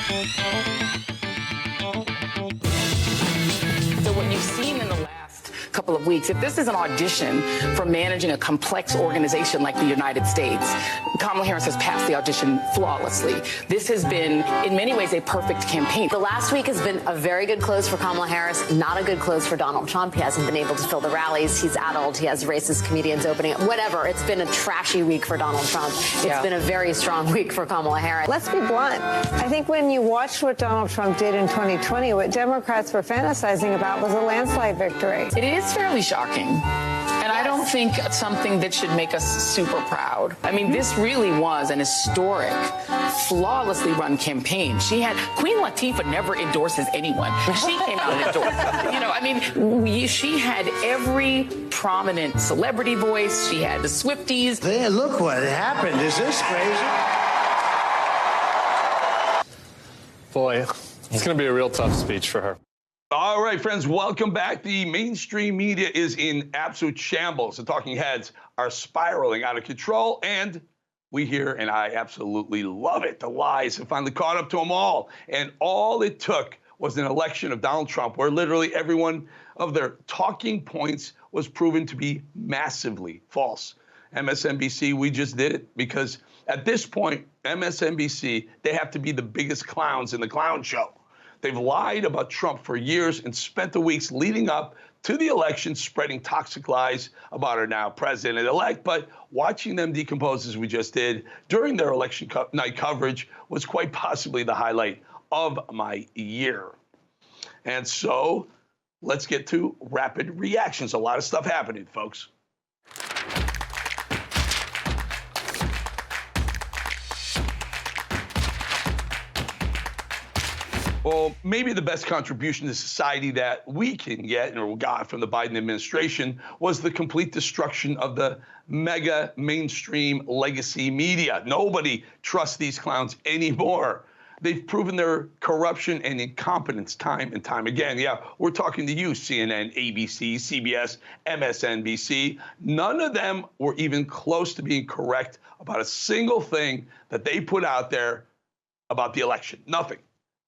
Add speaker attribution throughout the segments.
Speaker 1: So what you've seen in the last couple of weeks, if this is an audition for managing a complex organization like the United States, Kamala Harris has passed the audition flawlessly. This has been, in many ways, a perfect campaign.
Speaker 2: The last week has been a very good close for Kamala Harris, not a good close for Donald Trump. He hasn't been able to fill the rallies. He's addled. He has racist comedians opening. Whatever. It's been a trashy week for Donald Trump. It's been a very strong week for Kamala Harris.
Speaker 3: Let's be blunt. I think when you watched what Donald Trump did in 2020, what Democrats were fantasizing about was a landslide victory.
Speaker 1: It is fairly shocking. And I don't think it's something that should make us super proud. I mean, this really was an historic, flawlessly run campaign. Queen Latifah never endorses anyone. She came out and endorsed. She had every prominent celebrity voice. She had the Swifties.
Speaker 4: There, look what happened. Is this crazy?
Speaker 5: Boy, it's going to be a real tough speech for her.
Speaker 6: All right, friends, welcome back. The mainstream media is in absolute shambles. The talking heads are spiraling out of control, and we hear, and I absolutely love it, the lies have finally caught up to them all. And all it took was an election of Donald Trump where literally every one of their talking points was proven to be massively false. MSNBC, we just did it because at this point, MSNBC, they have to be the biggest clowns in the clown show. They've lied about Trump for years and spent the weeks leading up to the election spreading toxic lies about our now president-elect. But watching them decompose as we just did during their election night coverage was quite possibly the highlight of my year. And so let's get to rapid reactions. A lot of stuff happening, folks. Well, maybe the best contribution to society that we can get or got from the Biden administration was the complete destruction of the mega mainstream legacy media. Nobody trusts these clowns anymore. They've proven their corruption and incompetence time and time again. Yeah, we're talking to you, CNN, ABC, CBS, MSNBC. None of them were even close to being correct about a single thing that they put out there about the election. Nothing.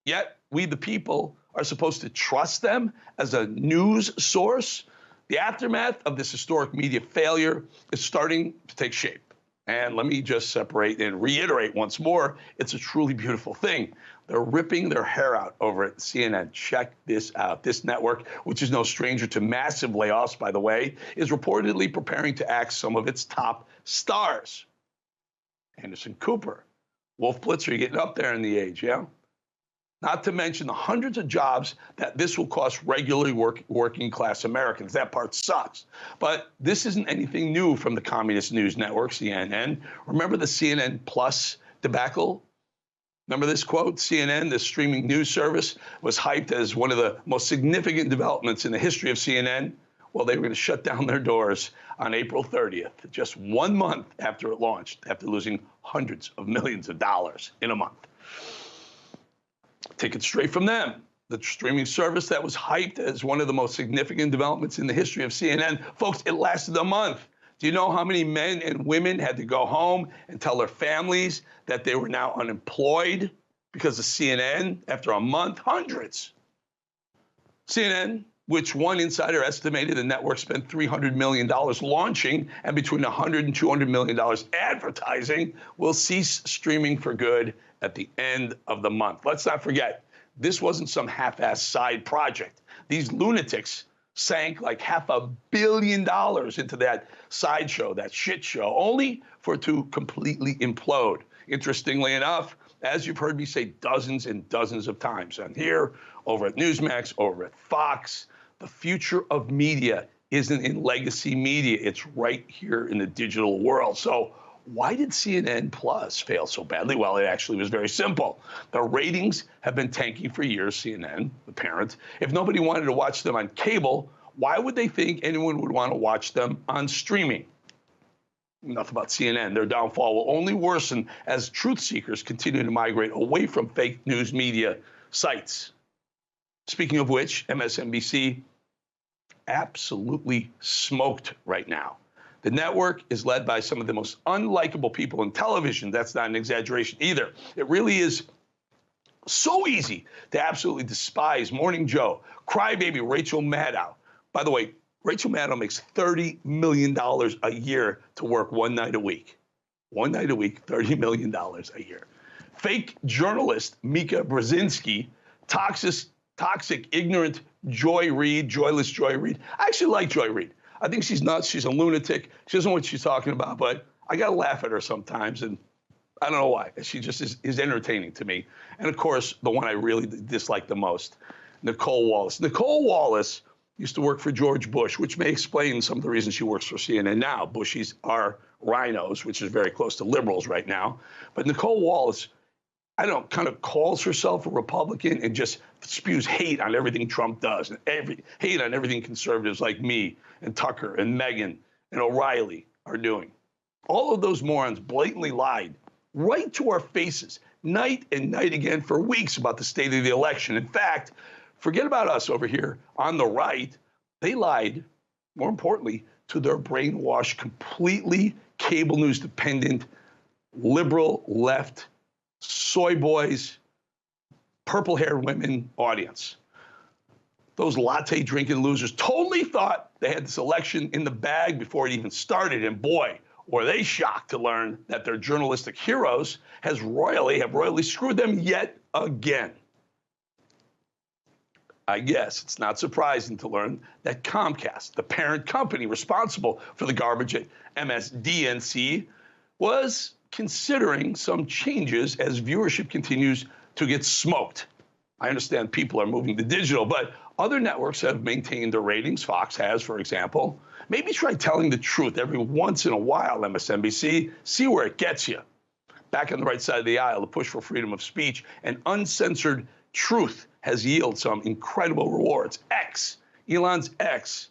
Speaker 6: Yet, we, the people, are supposed to trust them as a news source. The aftermath of this historic media failure is starting to take shape. And let me just separate and reiterate once more, it's a truly beautiful thing. They're ripping their hair out over at CNN. Check this out. This network, which is no stranger to massive layoffs, by the way, is reportedly preparing to axe some of its top stars. Anderson Cooper, Wolf Blitzer, you're getting up there in the age, yeah? Not to mention the hundreds of jobs that this will cost regularly working class Americans. That part sucks. But this isn't anything new from the communist news network, CNN. Remember the CNN Plus debacle? Remember this quote? CNN, the streaming news service, was hyped as one of the most significant developments in the history of CNN. Well, they were going to shut down their doors on April 30th, just 1 month after it launched, after losing hundreds of millions of dollars in a month. Take it straight from them. The streaming service that was hyped as one of the most significant developments in the history of CNN. Folks, it lasted a month. Do you know how many men and women had to go home and tell their families that they were now unemployed because of CNN after a month? Hundreds. CNN, which one insider estimated the network spent $300 million launching and between $100 and $200 million advertising, will cease streaming for good at the end of the month. Let's not forget, this wasn't some half-assed side project. These lunatics sank like $500 million into that sideshow, that shit show, only for it to completely implode. Interestingly enough, as you've heard me say dozens and dozens of times on here, over at Newsmax, over at Fox, the future of media isn't in legacy media. It's right here in the digital world. So why did CNN Plus fail so badly? Well, it actually was very simple. The ratings have been tanking for years, CNN, the parent. If nobody wanted to watch them on cable, why would they think anyone would want to watch them on streaming? Enough about CNN. Their downfall will only worsen as truth seekers continue to migrate away from fake news media sites. Speaking of which, MSNBC absolutely smoked right now. The network is led by some of the most unlikable people in television. That's not an exaggeration either. It really is So easy to absolutely despise Morning Joe, crybaby Rachel Maddow. By the way, Rachel Maddow makes $30 million a year to work one night a week. One night a week, $30 million a year. Fake journalist Mika Brzezinski, toxic, ignorant Joy Reid, joyless Joy Reid. I actually like Joy Reid. I think she's nuts. She's a lunatic. She doesn't know what she's talking about, but I got to laugh at her sometimes, and I don't know why. She just is entertaining to me. And, of course, the one I really dislike the most, Nicole Wallace. Nicole Wallace used to work for George Bush, which may explain some of the reasons she works for CNN now. Bushies are rhinos, which is very close to liberals right now. But Nicole Wallace, I don't know, kind of calls herself a Republican and just spews hate on everything Trump does, and hate on everything conservatives like me and Tucker and Megyn and O'Reilly are doing. All of those morons blatantly lied right to our faces, night and night again for weeks about the state of the election. In fact, forget about us over here on the right. They lied, more importantly, to their brainwashed, completely cable news dependent, liberal, left, soy boys, purple-haired women audience. Those latte drinking losers totally thought they had this election in the bag before it even started. And boy, were they shocked to learn that their journalistic heroes have royally screwed them yet again. I guess it's not surprising to learn that Comcast, the parent company responsible for the garbage at MSDNC, was considering some changes as viewership continues to get smoked. I understand people are moving to digital, but other networks have maintained their ratings. Fox has, for example. Maybe try telling the truth every once in a while, MSNBC. See where it gets you. Back on the right side of the aisle, the push for freedom of speech and uncensored truth has yielded some incredible rewards. Elon's X,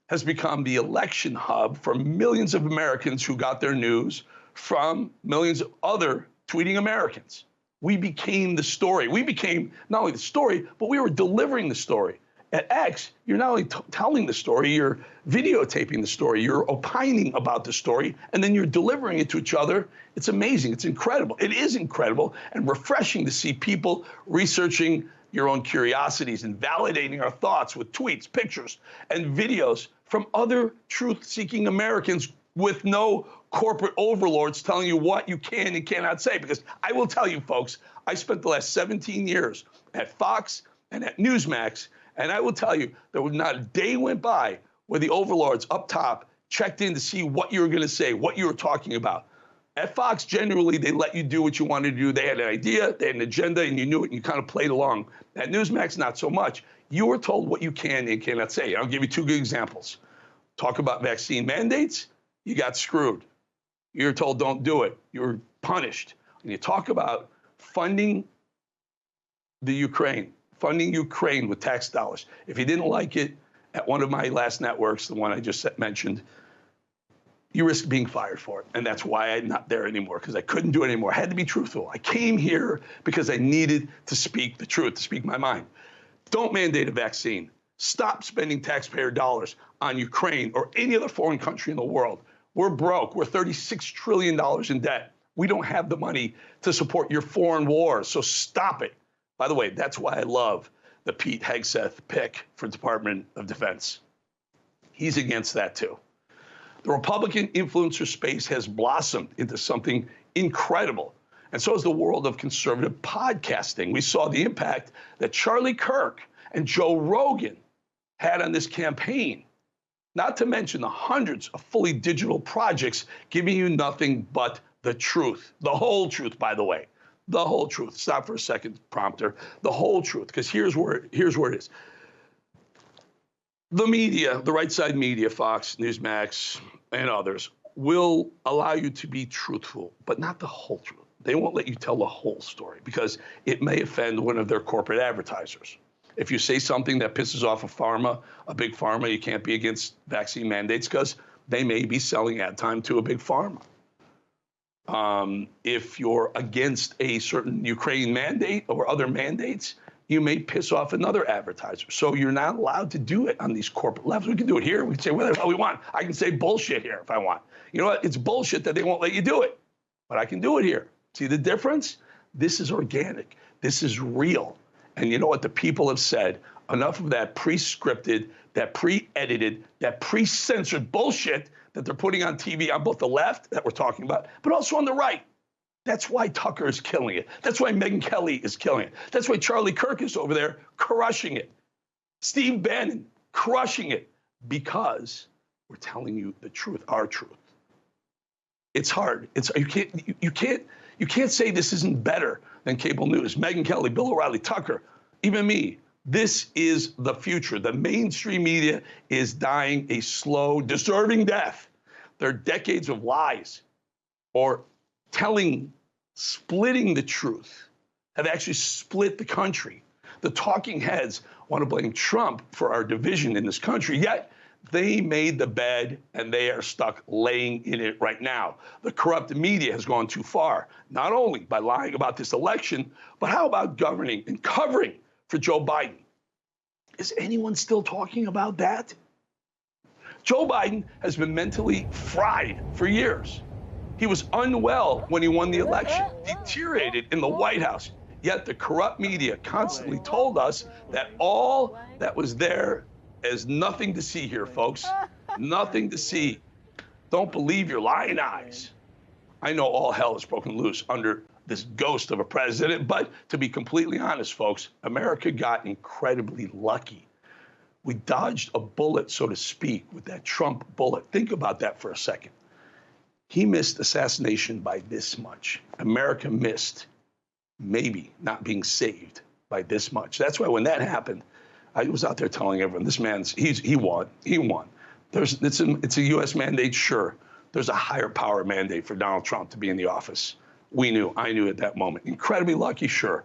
Speaker 6: has become the election hub for millions of Americans who got their news from millions of other tweeting Americans. We became the story. We became not only the story, but we were delivering the story. At X, you're not only telling the story, you're videotaping the story, you're opining about the story, and then you're delivering it to each other. It's amazing. It's incredible. It is incredible and refreshing to see people researching your own curiosities and validating our thoughts with tweets, pictures, and videos from other truth-seeking Americans with no corporate overlords telling you what you can and cannot say. Because I will tell you, folks, I spent the last 17 years at Fox and at Newsmax, and I will tell you, there was not a day went by where the overlords up top checked in to see what you were going to say, what you were talking about. At Fox, generally, they let you do what you wanted to do. They had an idea, they had an agenda, and you knew it, and you kind of played along. At Newsmax, not so much. You were told what you can and cannot say. I'll give you two good examples. Talk about vaccine mandates, you got screwed. You were told don't do it. You were punished. And you talk about funding Ukraine with tax dollars. If you didn't like it at one of my last networks, the one I just mentioned, you risk being fired for it. And that's why I'm not there anymore, because I couldn't do it anymore. I had to be truthful. I came here because I needed to speak the truth, to speak my mind. Don't mandate a vaccine. Stop spending taxpayer dollars on Ukraine or any other foreign country in the world. We're broke. We're $36 trillion in debt. We don't have the money to support your foreign wars, so stop it. By the way, that's why I love the Pete Hegseth pick for Department of Defense. He's against that, too. The Republican influencer space has blossomed into something incredible, and so has the world of conservative podcasting. We saw the impact that Charlie Kirk and Joe Rogan had on this campaign, not to mention the hundreds of fully digital projects giving you nothing but the truth. The whole truth, by the way. The whole truth. Stop for a second, prompter. The whole truth, because here's where it is. The media, the right side media, Fox, Newsmax, and others, will allow you to be truthful, but not the whole truth. They won't let you tell the whole story because it may offend one of their corporate advertisers. If you say something that pisses off a big pharma, you can't be against vaccine mandates because they may be selling ad time to a big pharma. If you're against a certain Ukraine mandate or other mandates, you may piss off another advertiser. So you're not allowed to do it on these corporate levels. We can do it here. We can say whatever the hell we want. I can say bullshit here if I want. You know what? It's bullshit that they won't let you do it, but I can do it here. See the difference? This is organic. This is real. And you know what the people have said? Enough of that pre-scripted, that pre-edited, that pre-censored bullshit that they're putting on TV on both the left that we're talking about, but also on the right. That's why Tucker is killing it. That's why Megyn Kelly is killing it. That's why Charlie Kirk is over there crushing it. Steve Bannon crushing it, because we're telling you the truth, our truth. It's hard. You can't say this isn't better than cable news. Megyn Kelly, Bill O'Reilly, Tucker, even me. This is the future. The mainstream media is dying a slow, deserving death. There are decades of lies or splitting the truth have actually split the country. The talking heads want to blame Trump for our division in this country, yet they made the bed and they are stuck laying in it right now. The corrupt media has gone too far, not only by lying about this election, but how about governing and covering for Joe Biden? Is anyone still talking about that? Joe Biden has been mentally fried for years. He was unwell when he won the election, deteriorated in the White House. Yet the corrupt media constantly told us that all that was there is nothing to see here, folks. Nothing to see. Don't believe your lying eyes. I know all hell is broken loose under this ghost of a president, but to be completely honest, folks, America got incredibly lucky. We dodged a bullet, so to speak, with that Trump bullet. Think about that for a second. He missed assassination by this much. America missed maybe not being saved by this much. That's why when that happened, I was out there telling everyone, this man's, he won. It's a U.S. mandate, sure. There's a higher power mandate for Donald Trump to be in the office. I knew at that moment. Incredibly lucky, sure.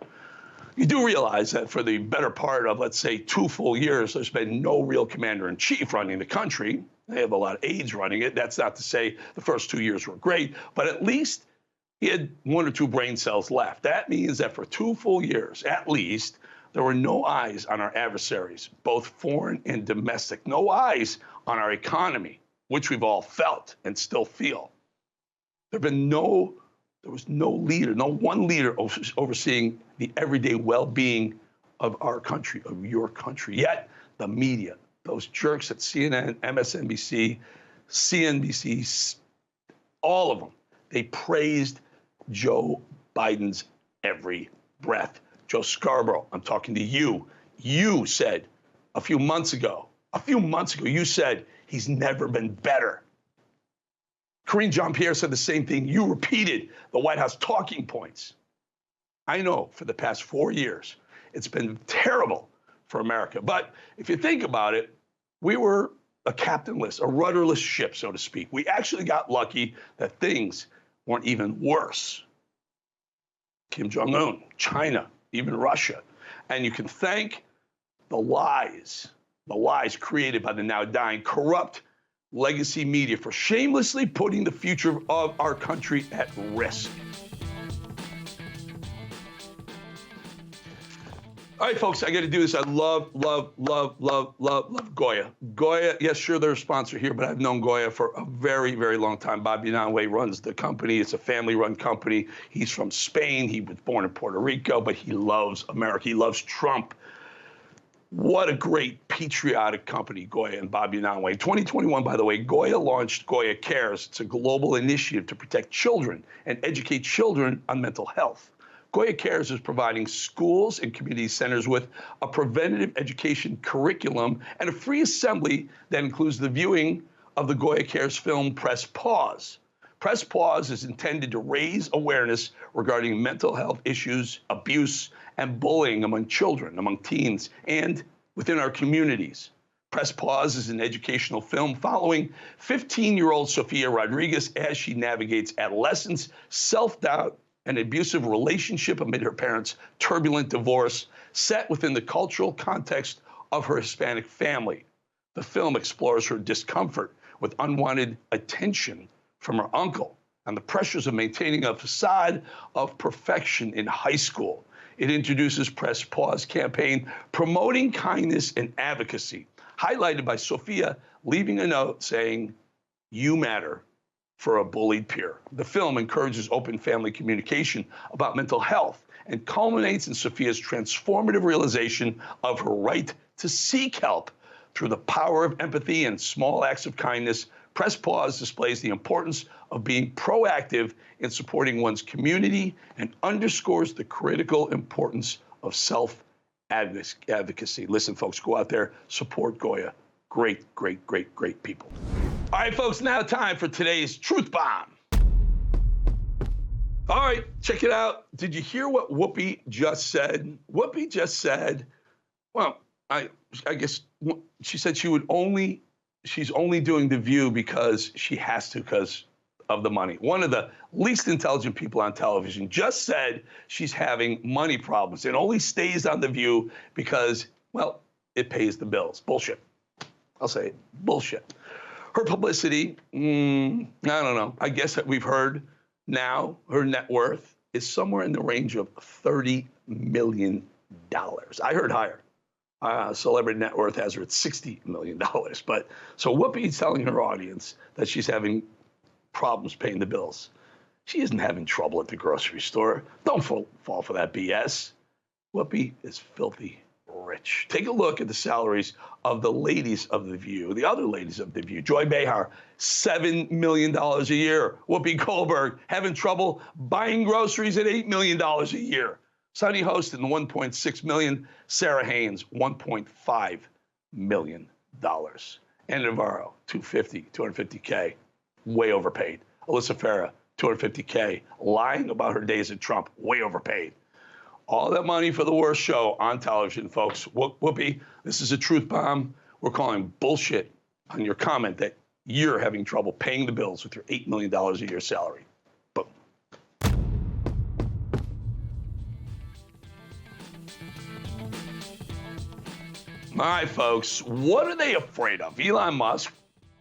Speaker 6: You do realize that for the better part of, let's say, 2 full years, there's been no real commander-in-chief running the country. They have a lot of aides running it. That's not to say the first 2 years were great, but at least he had 1 or 2 brain cells left. That means that for 2 full years, at least, there were no eyes on our adversaries, both foreign and domestic. No eyes on our economy, which we've all felt and still feel. There was no leader, no one leader overseeing the everyday well-being of our country, of your country. Yet the media, those jerks at CNN, MSNBC, CNBC, all of them, they praised Joe Biden's every breath. Joe Scarborough, I'm talking to you. You said a few months ago, you said he's never been better. Karine Jean-Pierre said the same thing. You repeated the White House talking points. I know for the past 4 years, it's been terrible for America. But if you think about it, we were a captainless, a rudderless ship, so to speak. We actually got lucky that things weren't even worse. Kim Jong-un, China, even Russia. And you can thank the lies created by the now dying, corrupt legacy media for shamelessly putting the future of our country at risk. All right, folks, I got to do this. I love Goya. Goya, yes, sure, they're a sponsor here, but I've known Goya for a very, very long time. Bobby Nonway runs the company. It's a family-run company. He's from Spain. He was born in Puerto Rico, but he loves America. He loves Trump. What a great patriotic company, Goya and Bobby Nonway. In 2021, by the way, Goya launched Goya Cares. It's a global initiative to protect children and educate children on mental health. Goya Cares is providing schools and community centers with a preventative education curriculum and a free assembly that includes the viewing of the Goya Cares film Press Pause. Press Pause is intended to raise awareness regarding mental health issues, abuse, and bullying among children, among teens, and within our communities. Press Pause is an educational film following 15-year-old Sofia Rodriguez as she navigates adolescence, self-doubt, an abusive relationship amid her parents' turbulent divorce, set within the cultural context of her Hispanic family. The film explores her discomfort with unwanted attention from her uncle and the pressures of maintaining a facade of perfection in high school. It introduces Press Pause campaign promoting kindness and advocacy, highlighted by Sophia leaving a note saying, "You matter. for a bullied peer. The film encourages open family communication about mental health and culminates in Sophia's transformative realization of her right to seek help. Through the power of empathy and small acts of kindness, Press Pause displays the importance of being proactive in supporting one's community and underscores the critical importance of self-advocacy. Listen, folks, go out there, support Goya. Great, great, great, great people. All right, folks, now time for today's Truth Bomb. All right, check it out. Did you hear what Whoopi just said? Whoopi just said, well, I guess she said she's only doing The View because she has to because of the money. One of the least intelligent people on television just said she's having money problems and only stays on The View because, well, it pays the bills. Bullshit. I'll say it. Bullshit. Her publicity, I don't know. I guess that we've heard now her net worth is somewhere in the range of $30 million. I heard higher. Celebrity net worth has her at $60 million. But so Whoopi's telling her audience that she's having problems paying the bills. She isn't having trouble at the grocery store. Don't fall for that BS. Whoopi is filthy rich. Take a look at the salaries of the ladies of The View, the other ladies of The View. Joy Behar, $7 million a year. Whoopi Goldberg having trouble buying groceries at $8 million a year. Sunny Hostin, $1.6 million. Sarah Haynes, $1.5 million. Anna Navarro, $250K, way overpaid. Alyssa Farah, $250K, lying about her days at Trump, way overpaid. All that money for the worst show on television, folks. Whoopi, this is a truth bomb. We're calling bullshit on your comment that you're having trouble paying the bills with your $8 million a year salary. Boom. All right, folks, what are they afraid of? Elon Musk,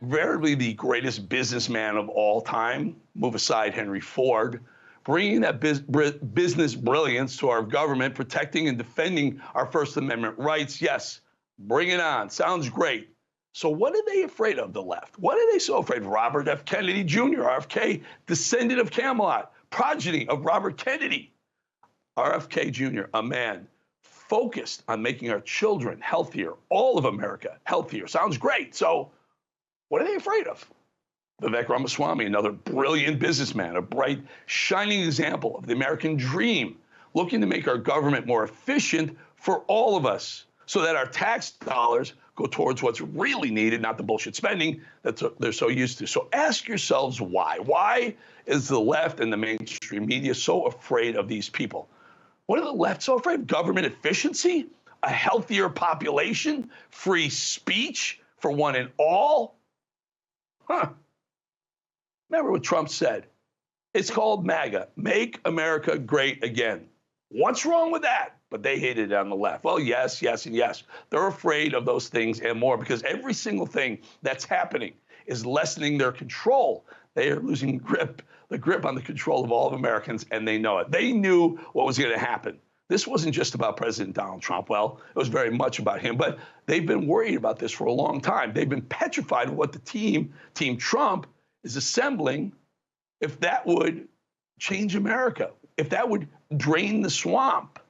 Speaker 6: veritably the greatest businessman of all time, move aside Henry Ford, bringing that business brilliance to our government, protecting and defending our First Amendment rights. Yes, bring it on. Sounds great. So what are they afraid of, the left? What are they so afraid of? Robert F. Kennedy Jr., RFK, descendant of Camelot, progeny of Robert Kennedy. RFK Jr., a man focused on making our children healthier, all of America healthier. Sounds great. So what are they afraid of? Vivek Ramaswamy, another brilliant businessman, a bright, shining example of the American dream, looking to make our government more efficient for all of us so that our tax dollars go towards what's really needed, not the bullshit spending that they're so used to. So ask yourselves why. Why is the left and the mainstream media so afraid of these people? What are the left so afraid of? Government efficiency? A healthier population? Free speech for one and all? Huh. Remember what Trump said. It's called MAGA, Make America Great Again. What's wrong with that? But they hated it on the left. Well, yes, yes, and yes. They're afraid of those things and more because every single thing that's happening is lessening their control. They are losing the grip on the control of all of Americans, and they know it. They knew what was going to happen. This wasn't just about President Donald Trump. Well, it was very much about him, but they've been worried about this for a long time. They've been petrified of what the Team Trump is assembling, if that would change America, if that would drain the swamp.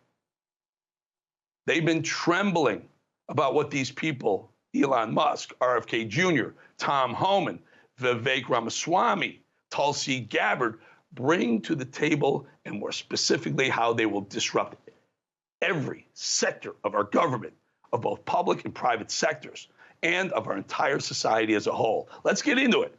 Speaker 6: They've been trembling about what these people, Elon Musk, RFK Jr., Tom Homan, Vivek Ramaswamy, Tulsi Gabbard, bring to the table, and more specifically, how they will disrupt every sector of our government, of both public and private sectors, and of our entire society as a whole. Let's get into it.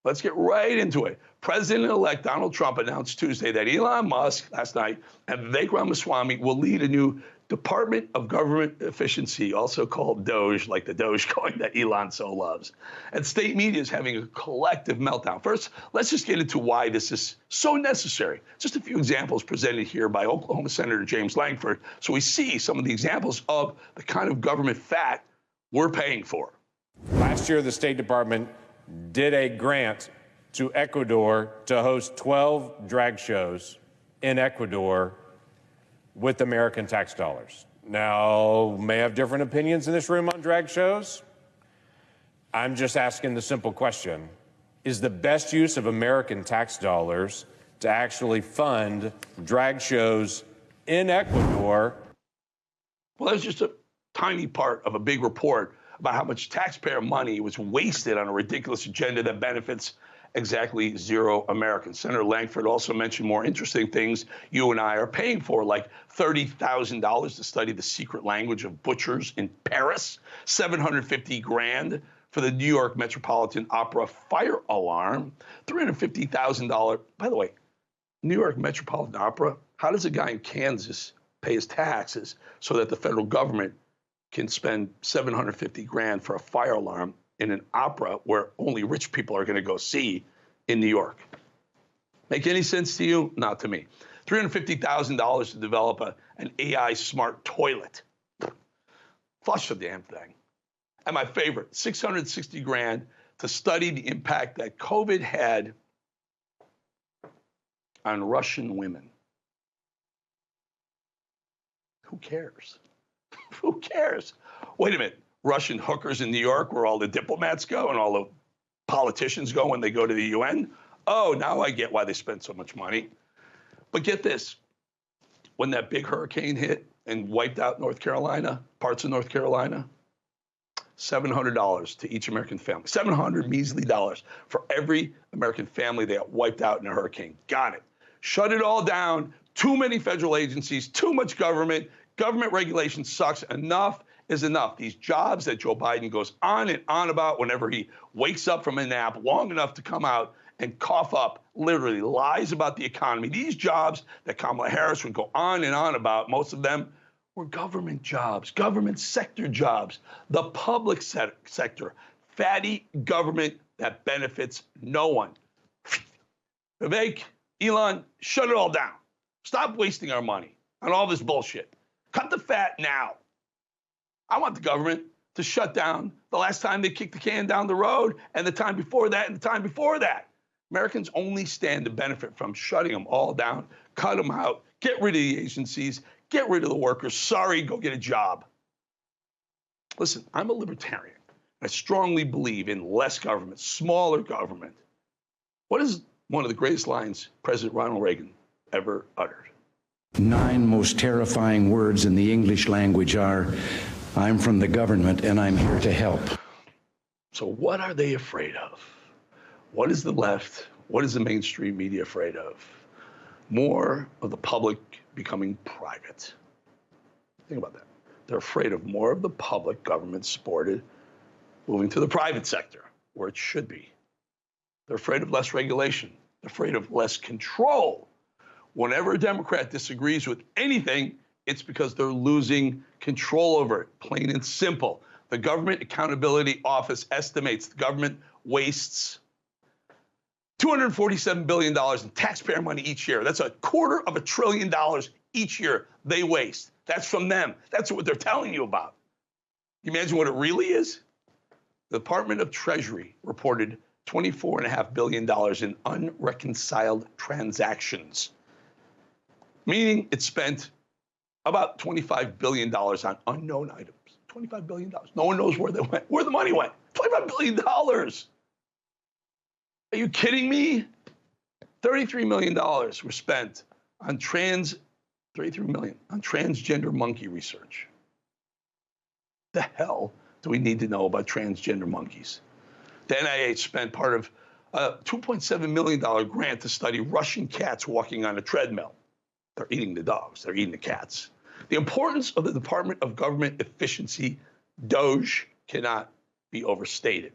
Speaker 6: Let's get right into it. President-elect Donald Trump announced Tuesday that Elon Musk last night and Vivek Ramaswamy will lead a new Department of Government Efficiency, also called DOGE, like the Dogecoin that Elon so loves. And state media is having a collective meltdown. First, let's just get into why this is so necessary. Just a few examples presented here by Oklahoma Senator James Langford, so we see some of the examples of the kind of government fat we're paying for.
Speaker 7: Last year, the State Department did a grant to Ecuador to host 12 drag shows in Ecuador with American tax dollars. Now, may have different opinions in this room on drag shows. I'm just asking the simple question, is the best use of American tax dollars to actually fund drag shows in Ecuador.
Speaker 6: Well, that's just a tiny part of a big report about how much taxpayer money was wasted on a ridiculous agenda that benefits exactly zero Americans. Senator Langford also mentioned more interesting things you and I are paying for, like $30,000 to study the secret language of butchers in Paris, $750,000 for the New York Metropolitan Opera fire alarm, $350,000. By the way, New York Metropolitan Opera, how does a guy in Kansas pay his taxes so that the federal government can spend $750,000 for a fire alarm in an opera where only rich people are going to go see in New York? Make any sense to you? Not to me. $350,000 to develop an AI smart toilet. Flush the damn thing. And my favorite, $660,000 to study the impact that COVID had on Russian women. Who cares? Who cares? Wait a minute. Russian hookers in New York, where all the diplomats go and all the politicians go when they go to the UN? Oh, now I get why they spend so much money. But get this. When that big hurricane hit and wiped out North Carolina, parts of North Carolina, $700 to each American family. $700 measly dollars for every American family that got wiped out in a hurricane. Got it. Shut it all down. Too many federal agencies, too much government. Government regulation sucks. Enough is enough. These jobs that Joe Biden goes on and on about whenever he wakes up from a nap long enough to come out and cough up literally lies about the economy. These jobs that Kamala Harris would go on and on about, most of them were government jobs, government sector jobs, the public sector, fatty government that benefits no one. Vivek, Elon, shut it all down. Stop wasting our money on all this bullshit. Cut the fat now. I want the government to shut down the last time they kicked the can down the road and the time before that and the time before that. Americans only stand to benefit from shutting them all down, cut them out, get rid of the agencies, get rid of the workers. Sorry, go get a job. Listen, I'm a libertarian. I strongly believe in less government, smaller government. What is one of the greatest lines President Ronald Reagan ever uttered?
Speaker 8: 9 most terrifying words in the English language are, I'm from the government and I'm here to help.
Speaker 6: So what are they afraid of? What is the left, what is the mainstream media afraid of? More of the public becoming private. Think about that. They're afraid of more of the public, government-supported, moving to the private sector, where it should be. They're afraid of less regulation. They're afraid of less control. Whenever a Democrat disagrees with anything, it's because they're losing control over it, plain and simple. The Government Accountability Office estimates the government wastes $247 billion in taxpayer money each year. That's $250 billion each year they waste. That's from them. That's what they're telling you about. You imagine what it really is? The Department of Treasury reported $24.5 billion in unreconciled transactions, meaning it spent about $25 billion on unknown items. $25 billion. No one knows where they went, where the money went. $25 billion. Are you kidding me? $33 million were spent on $33 million on transgender monkey research. The hell do we need to know about transgender monkeys? The NIH spent part of a $2.7 million grant to study Russian cats walking on a treadmill. They're eating the dogs, they're eating the cats. The importance of the Department of Government Efficiency, DOGE, cannot be overstated.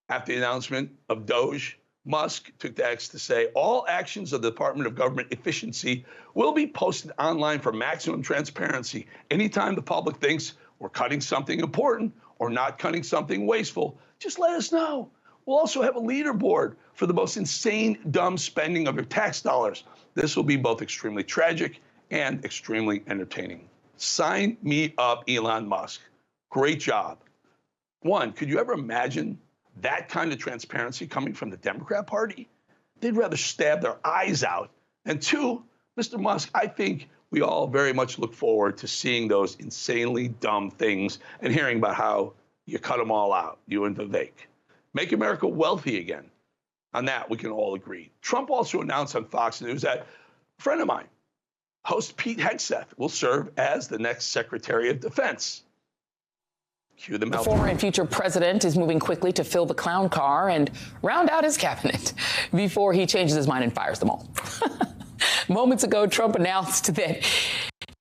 Speaker 6: After the announcement of DOGE, Musk took to X to say all actions of the Department of Government Efficiency will be posted online for maximum transparency. Anytime the public thinks we're cutting something important or not cutting something wasteful, just let us know. We'll also have a leaderboard for the most insane, dumb spending of your tax dollars. This will be both extremely tragic and extremely entertaining. Sign me up, Elon Musk. Great job. One, could you ever imagine that kind of transparency coming from the Democrat Party? They'd rather stab their eyes out. And two, Mr. Musk, I think we all very much look forward to seeing those insanely dumb things and hearing about how you cut them all out, you and Vivek. Make America wealthy again. On that, we can all agree. Trump also announced on Fox News that a friend of mine, host Pete Hegseth, will serve as the next Secretary of Defense. Cue the meltdown.
Speaker 1: The former and future president is moving quickly to fill the clown car and round out his cabinet before he changes his mind and fires them all. Moments ago, Trump announced that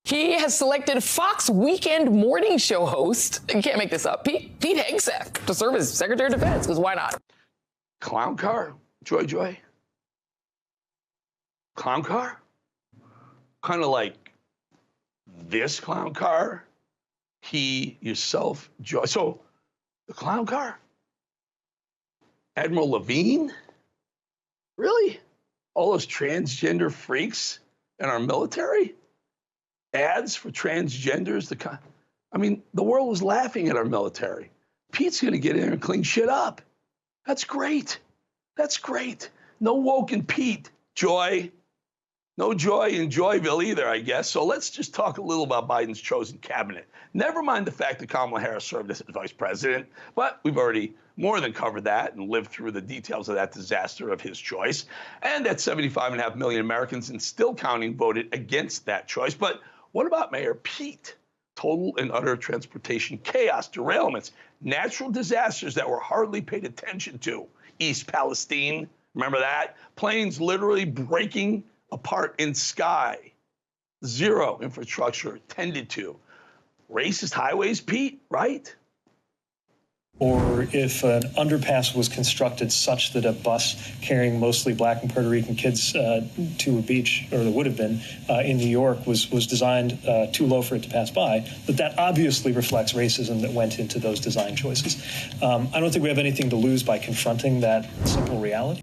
Speaker 1: he has selected Fox Weekend morning show host, you can't make this up, Pete Hegseth, to serve as Secretary of Defense, because why not?
Speaker 6: Clown car? Joy? Clown car? Kind of like this clown car? He, yourself, Joy. So, the clown car? Admiral Levine? Really? All those transgender freaks in our military? Ads for transgenders? The world was laughing at our military. Pete's going to get in there and clean shit up. That's great. That's great. No woke in Pete, Joy. No joy in Joyville either, I guess. So let's just talk a little about Biden's chosen cabinet. Never mind the fact that Kamala Harris served as vice president, but we've already more than covered that and lived through the details of that disaster of his choice, and that 75.5 million Americans, and still counting, voted against that choice. But what about Mayor Pete? Total and utter transportation chaos, derailments, natural disasters that were hardly paid attention to. East Palestine, remember that? Planes literally breaking apart in sky. Zero infrastructure tended to. Racist highways, Pete, right?
Speaker 9: Or if an underpass was constructed such that a bus carrying mostly black and Puerto Rican kids to a beach, or there would have been, in New York was designed too low for it to pass by, that obviously reflects racism that went into those design choices. I don't think we have anything to lose by confronting that simple reality.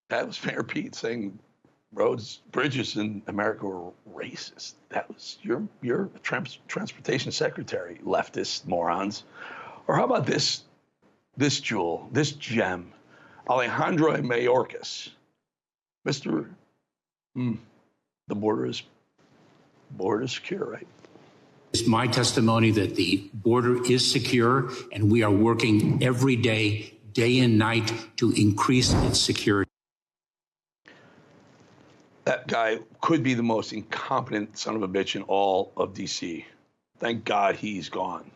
Speaker 6: That was Mayor Pete saying roads, bridges in America were racist. That was your transportation secretary, leftist morons. Or how about this jewel, this gem, Alejandro Mayorkas. The border is secure, right?
Speaker 10: It's my testimony that the border is secure, and we are working every day, day and night, to increase its security.
Speaker 6: That guy could be the most incompetent son of a bitch in all of D.C. Thank God he's gone.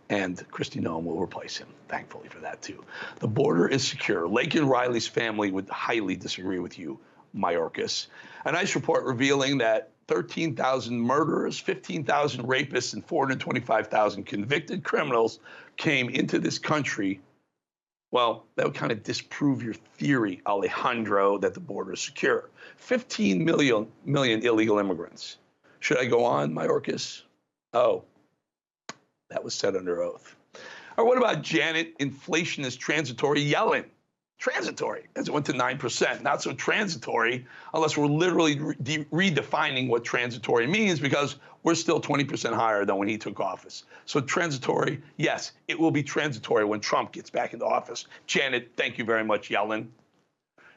Speaker 6: And Kristi Noem will replace him, thankfully for that, too. The border is secure. Laken Riley's family would highly disagree with you, Mayorkas. A nice report revealing that 13,000 murderers, 15,000 rapists, and 425,000 convicted criminals came into this country. Well, that would kind of disprove your theory, Alejandro, that the border is secure. 15 million illegal immigrants. Should I go on, Mayorkas? Oh, that was said under oath. Or what about Janet, inflation is transitory, Yellen? Transitory, as it went to 9%. Not so transitory unless we're literally redefining what transitory means, because we're still 20% higher than when he took office. So transitory, yes, it will be transitory when Trump gets back into office. Janet, thank you very much, Yellen.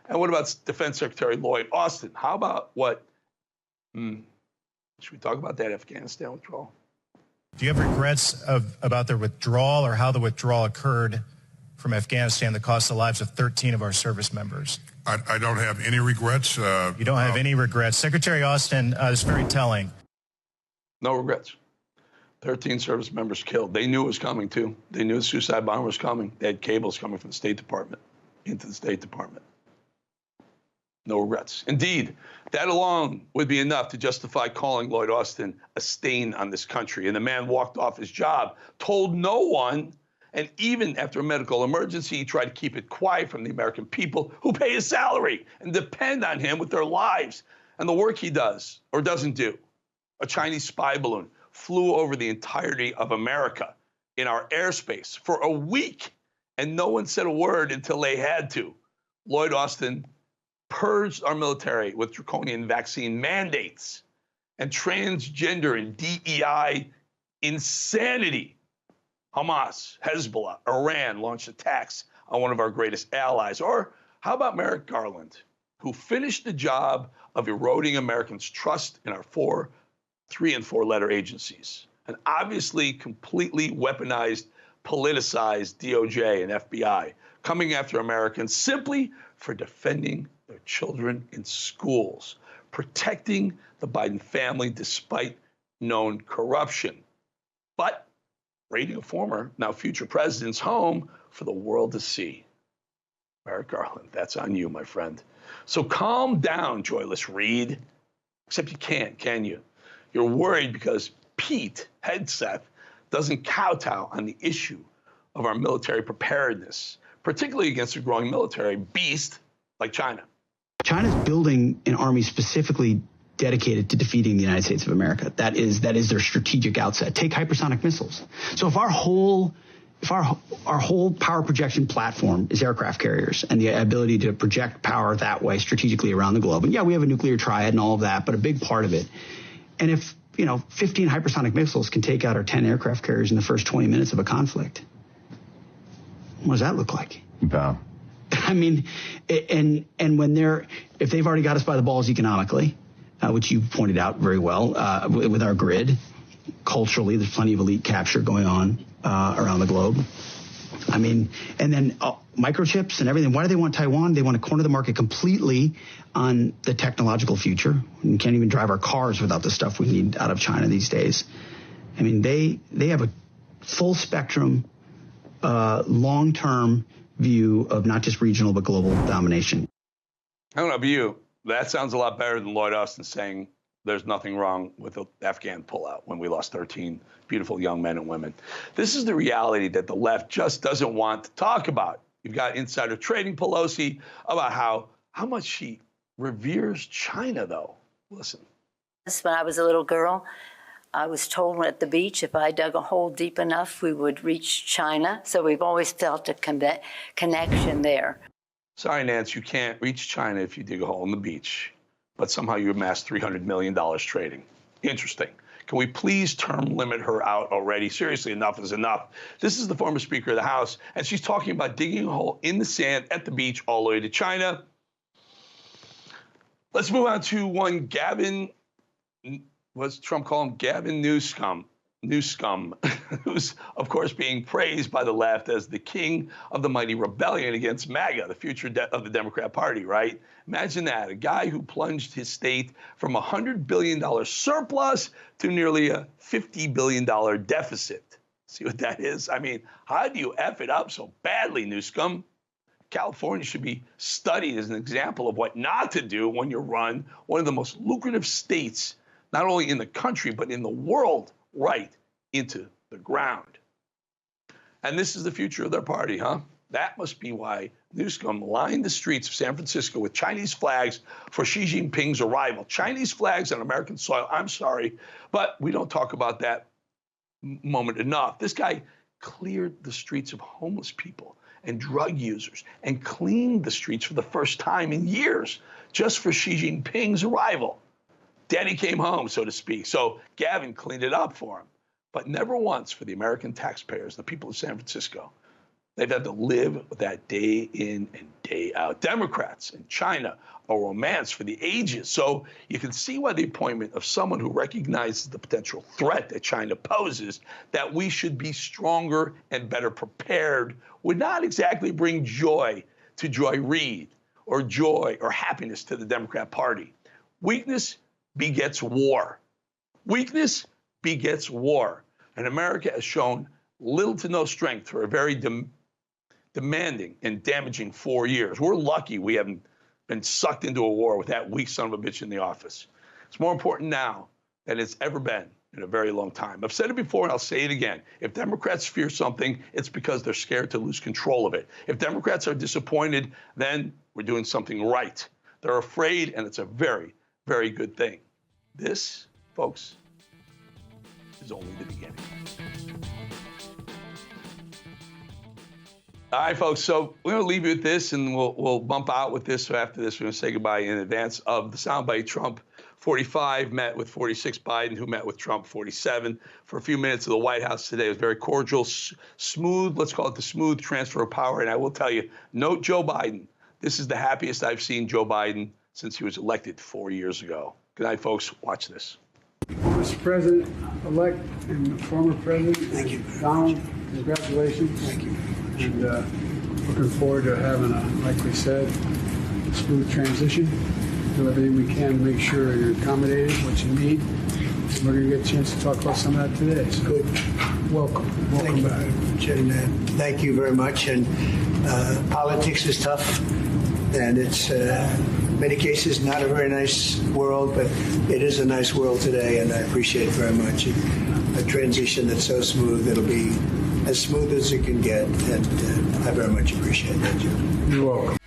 Speaker 6: And what about Defense Secretary Lloyd Austin? How about what? Should we talk about that Afghanistan withdrawal?
Speaker 11: Do you have regrets about the withdrawal, or how the withdrawal occurred from Afghanistan that cost the lives of 13 of our service members?
Speaker 12: I don't have any regrets.
Speaker 11: You don't have any regrets. Secretary Austin, is very telling.
Speaker 6: No regrets. 13 service members killed. They knew it was coming, too. They knew the suicide bomber was coming. They had cables coming from the State Department into the State Department. No regrets. Indeed, that alone would be enough to justify calling Lloyd Austin a stain on this country. And the man walked off his job, told no one, and even after a medical emergency, he tried to keep it quiet from the American people who pay his salary and depend on him with their lives and the work he does or doesn't do. A Chinese spy balloon flew over the entirety of America in our airspace for a week, and no one said a word until they had to. Lloyd Austin purged our military with draconian vaccine mandates and transgender and DEI insanity. Hamas, Hezbollah, Iran launched attacks on one of our greatest allies. Or how about Merrick Garland, who finished the job of eroding Americans' trust in our 3- and 4-letter agencies, and obviously completely weaponized politicized DOJ and FBI coming after Americans simply for defending their children in schools, protecting the Biden family despite known corruption, but raiding a former, now future president's home for the world to see. Merrick Garland, that's on you, my friend. So calm down, joyless Reed. Except you can't, can you? You're worried because Pete Hegseth doesn't kowtow on the issue of our military preparedness, particularly against a growing military beast like China.
Speaker 13: China's building an army specifically dedicated to defeating the United States of America. That is their strategic outset. Take hypersonic missiles. So if our whole power projection platform is aircraft carriers and the ability to project power that way strategically around the globe, and yeah, we have a nuclear triad and all of that, but a big part of it. And if 15 hypersonic missiles can take out our 10 aircraft carriers in the first 20 minutes of a conflict, what does that look like?
Speaker 14: Yeah.
Speaker 13: I mean, and if they've already got us by the balls economically, which you pointed out very well, with our grid, culturally, there's plenty of elite capture going on around the globe. I mean, and then microchips and everything. Why do they want Taiwan? They want to corner the market completely on the technological future. We can't even drive our cars without the stuff we need out of China these days. I mean, they have a full spectrum, long-term view of not just regional but global domination.
Speaker 6: I don't know about you. That sounds a lot better than Lloyd Austin saying there's nothing wrong with the Afghan pullout when we lost 13 beautiful young men and women. This is the reality that the left just doesn't want to talk about. You've got insider trading Pelosi about how much she reveres China, though. Listen.
Speaker 15: When I was a little girl, I was told at the beach if I dug a hole deep enough, we would reach China. So we've always felt a connection there.
Speaker 6: Sorry, Nance, you can't reach China if you dig a hole in the beach, but somehow you amassed $300 million trading. Interesting. Can we please term limit her out already? Seriously, enough is enough. This is the former Speaker of the House, and she's talking about digging a hole in the sand at the beach all the way to China. Let's move on to one Gavin, what's Trump call him? Gavin Newscom, who's, of course, being praised by the left as the king of the mighty rebellion against MAGA, the future of the Democrat Party, right? Imagine that, a guy who plunged his state from a $100 billion surplus to nearly a $50 billion deficit. See what that is? I mean, how do you F it up so badly, Newscom? California should be studied as an example of what not to do when you run one of the most lucrative states, not only in the country, but in the world, right into the ground. And this is the future of their party, huh? That must be why Newscom lined the streets of San Francisco with Chinese flags for Xi Jinping's arrival. Chinese flags on American soil. I'm sorry, but we don't talk about that moment enough. This guy cleared the streets of homeless people and drug users and cleaned the streets for the first time in years just for Xi Jinping's arrival. Daddy came home, so to speak. So Gavin cleaned it up for him, but never once for the American taxpayers, the people of San Francisco. They've had to live with that day in and day out. Democrats in China, a romance for the ages. So you can see why the appointment of someone who recognizes the potential threat that China poses, that we should be stronger and better prepared, would not exactly bring joy to Joy Reid or joy or happiness to the Democrat Party. Weakness begets war. Weakness begets war. And America has shown little to no strength for a very demanding and damaging 4 years. We're lucky we haven't been sucked into a war with that weak son of a bitch in the office. It's more important now than it's ever been in a very long time. I've said it before and I'll say it again. If Democrats fear something, it's because they're scared to lose control of it. If Democrats are disappointed, then we're doing something right. They're afraid, and it's a very, very good thing. This, folks, is only the beginning. All right, folks, so we're going to leave you with this, and we'll bump out with this. So after this, we're going to say goodbye in advance of the soundbite. Trump 45 met with 46 Biden, who met with Trump 47 for a few minutes at the White House today. It was very cordial, smooth, let's call it the smooth transfer of power. And I will tell you, note Joe Biden. This is the happiest I've seen Joe Biden since he was elected 4 years ago. Good night, folks. Watch this.
Speaker 16: Mr. President-elect and former President Donald
Speaker 14: congratulations. Thank you. And looking forward to having like we said, smooth transition. Do everything we can to make sure you're accommodated, what you need. And we're going to get a chance to talk about some of that today. So good. Welcome back.
Speaker 4: Thank you very much. And politics is tough, and it's in many cases not a very nice world, but it is a nice world today, and I appreciate it very much. A transition that's so smooth, it'll be as smooth as it can get, and I very much appreciate that, Jim.
Speaker 14: You're welcome.